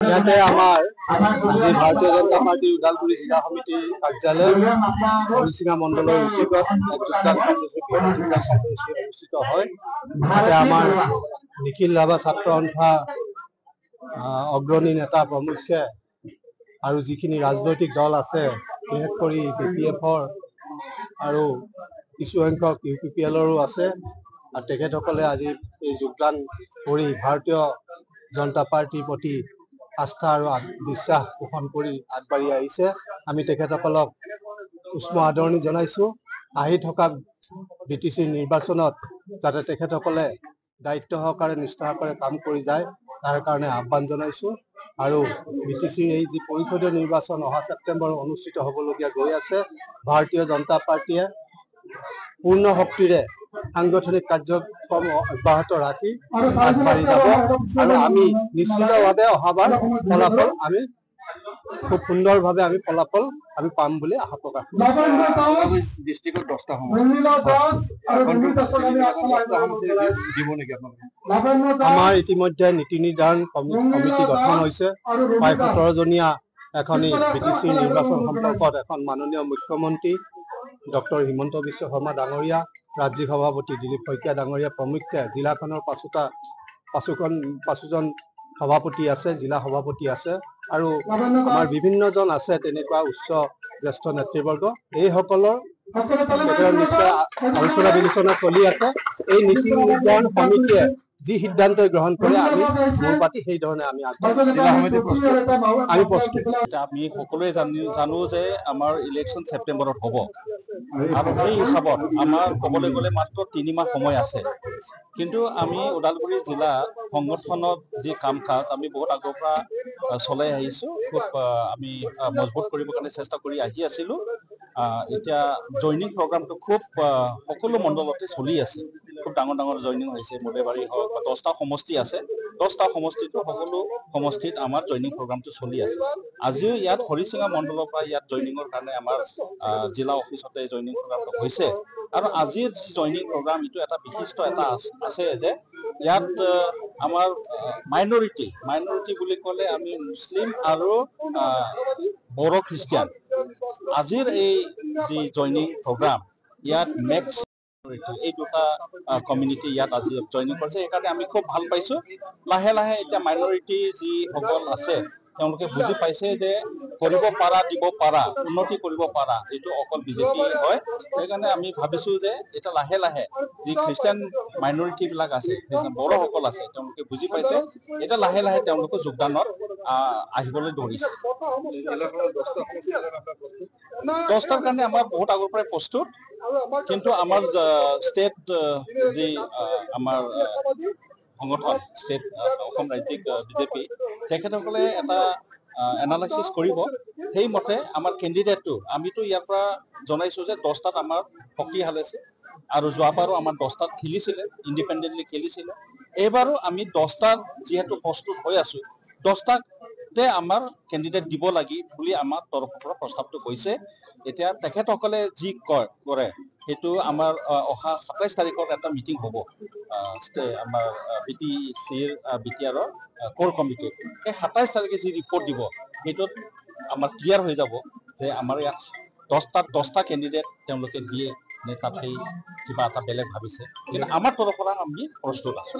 ইয়াতে আমাৰ আজি ভাৰতীয় জনতা পাৰ্টি ওদালগুৰি জিলা সমিতিৰ কাৰ্যালয় হৰিচিঙা মণ্ডলৰ উদ্যোগত যোগদান কাৰ্যসূচী অনুষ্ঠিত হয়। তাতে আমাৰ নিখিল ৰাভা ছাত্ৰ সন্থা অগ্ৰণী নেতা প্ৰমুখ্যে আৰু যিখিনি ৰাজনৈতিক দল আছে, বিশেষ কৰি BPF-ৰ আৰু কিছুসংখ্যক UPPL-ৰো আছে। আৰু তেখেতসকলে আজি এই যোগদান কৰি ভাৰতীয় জনতা পাৰ্টিৰ প্ৰতি আস্থা আৰু বিশ্বাস পোষণ কৰি আগবাঢ়ি আহিছে। আমি তেখেতসকলক উষ্ম আদৰণি জনাইছো। আহি থকা BTC নিৰ্বাচনত যাতে তেখেতসকলে দায়িত্ব সহকাৰে নিষ্ঠা সহকাৰে কাম কৰি যায়, তাৰ কাৰণে আহ্বান জনাইছো। আৰু BTCৰ এই যি পৰিষদীয় নিৰ্বাচন অহা ছেপ্টেম্বৰত অনুষ্ঠিত হ'বলগীয়া গৈ আছে, ভাৰতীয় জনতা পাৰ্টিয়ে পূৰ্ণ শক্তিৰে সাংগঠনিক কাৰ্যক্ৰম অব্যাহত ৰাখি আগবাঢ়ি যাব। আৰু আমি নিশ্চিতভাৱে অহাবাৰ ফলাফল আমি খুব সুন্দৰভাৱে আমি ফলাফল পাম বুলি আশা প্ৰকাশ কৰিছোঁ। ডিষ্ট্ৰিক্টত 10টা আমাৰ ইতিমধ্যে নীতি নিৰ্ধাৰণ কমিটি গঠন হৈছে। প্ৰায় 17জনীয়া এখন BTC নিৰ্বাচন সম্পৰ্কত এখন মাননীয় মুখ্যমন্ত্ৰী ডক্টৰ হিমন্ত বিশ্ব শৰ্মা ডাঙৰীয়া, ৰাজ্যিক সভাপতি দিলীপ শইকীয়া ডাঙৰীয়া প্ৰমুখ্যে জিলাখনৰ 5জন সভাপতি আছে, জিলা সভাপতি আছে আৰু আমাৰ বিভিন্নজন আছে তেনেকুৱা উচ্চ জ্যেষ্ঠ নেতৃবৰ্গ। এইসকলৰ নিশ্চয় আলোচনা বিলোচনা চলি আছে। এই নীতি নিৰ্ধাৰণ সমিতিয়ে যি সিদ্ধান্ত গ্ৰহণ কৰে আমি মূল পাতি সেই ধৰণে আমি আমি সকলোৱে জানো যে আমাৰ ইলেকশ্যন ছেপ্টেম্বৰত হ'ব আৰু সেই হিচাপত আমাৰ ক'বলৈ গ'লে মাত্ৰ 3 মাহ সময় আছে। কিন্তু আমি ওদালগুৰি জিলা সংগঠনত যি কাম কাজ আমি বহুত আগৰ পৰা চলাই আহিছোঁ, খুব আমি মজবুত কৰিবৰ কাৰণে চেষ্টা কৰি আহি আছিলোঁ। এতিয়া জইনিং প্ৰগ্ৰামটো খুব সকলো মণ্ডলতে চলি আছে। খুব ডাঙৰ ডাঙৰ জইনিং হৈছে। মোলেবাৰী হওক বা 10টা সমষ্টি আছে, 10টা সমষ্টিতো সকলো সমষ্টিত আমাৰ জইনিং প্ৰগ্ৰামটো চলি আছে। আজিও ইয়াত হৰিচিঙা মণ্ডলৰ পৰা ইয়াত জইনিঙৰ কাৰণে আমাৰ জিলা অফিচতে জইনিং প্ৰগ্ৰামটো হৈছে। আৰু আজিৰ জইনিং প্ৰগ্ৰাম এইটো এটা বিশিষ্ট এটা আছে যে ইয়াত আমাৰ মাইনৰিটি বুলি ক'লে আমি মুছলিম আৰু বড়ো খ্ৰীষ্টিয়ান। আজিৰ এই যি জইনিং প্ৰগ্ৰাম ইয়াত নেক্সট এই দুটা কমিউনিটি ইয়াত আজি জইনিং কৰিছে। সেইকাৰণে আমি খুব ভাল পাইছোঁ। লাহে লাহে এতিয়া মাইনৰিটি যিসকল আছে তেওঁলোকে বুজি পাইছে যে কৰিব পাৰা, দিব পাৰা, উন্নতি কৰিব পাৰা এইটো অকল BJP হয়। সেইকাৰণে আমি ভাবিছোঁ যে এতিয়া লাহে লাহে যি খ্ৰীষ্টিয়ান মাইনৰিটিবিলাক আছে, বড়োসকল আছে, তেওঁলোকে বুজি পাইছে। এতিয়া লাহে লাহে তেওঁলোকৰ যোগদানত আহিবলৈ ধৰিছে। 10টাৰ কাৰণে আমাৰ বহুত আগৰ পৰাই প্ৰস্তুত। কিন্তু আমাৰ ষ্টেট যি আমাৰ সংগঠন ষ্টেট অসম ৰাজ্যিক BJP তেখেতসকলে এটা এনালাইচিছ কৰিব। সেইমতে আমাৰ কেণ্ডিডেটটো আমিতো ইয়াৰ পৰা জনাইছোঁ যে 10টাত আমাৰ শক্তিশালী আছে আৰু যোৱাবাৰো আমাৰ 10টাত খেলিছিলে, ইণ্ডিপেণ্ডেণ্টলি খেলিছিলে। এইবাৰো আমি 10টাত যিহেতু প্ৰস্তুত হৈ আছোঁ, 10টাতে আমাৰ কেণ্ডিডেট দিব লাগি বুলি আমাৰ তৰফৰ পৰা প্ৰস্তাৱটো গৈছে। এতিয়া তেখেতসকলে যি কৰে সেইটো আমাৰ অহা 27 তাৰিখত এটা মিটিং হ'ব আমাৰ BTCৰ BTR-ৰ কোৰ কমিটি। এই 27 তাৰিখে যি ৰিপৰ্ট দিব সেইটোত আমাৰ ক্লিয়াৰ হৈ যাব যে আমাৰ ইয়াত 10টা কেণ্ডিডেট তেওঁলোকে দিয়ে নে তাত সেই কিবা এটা বেলেগ ভাবিছে। কিন্তু আমাৰ তৰফৰ পৰা আমি প্ৰস্তুত আছোঁ।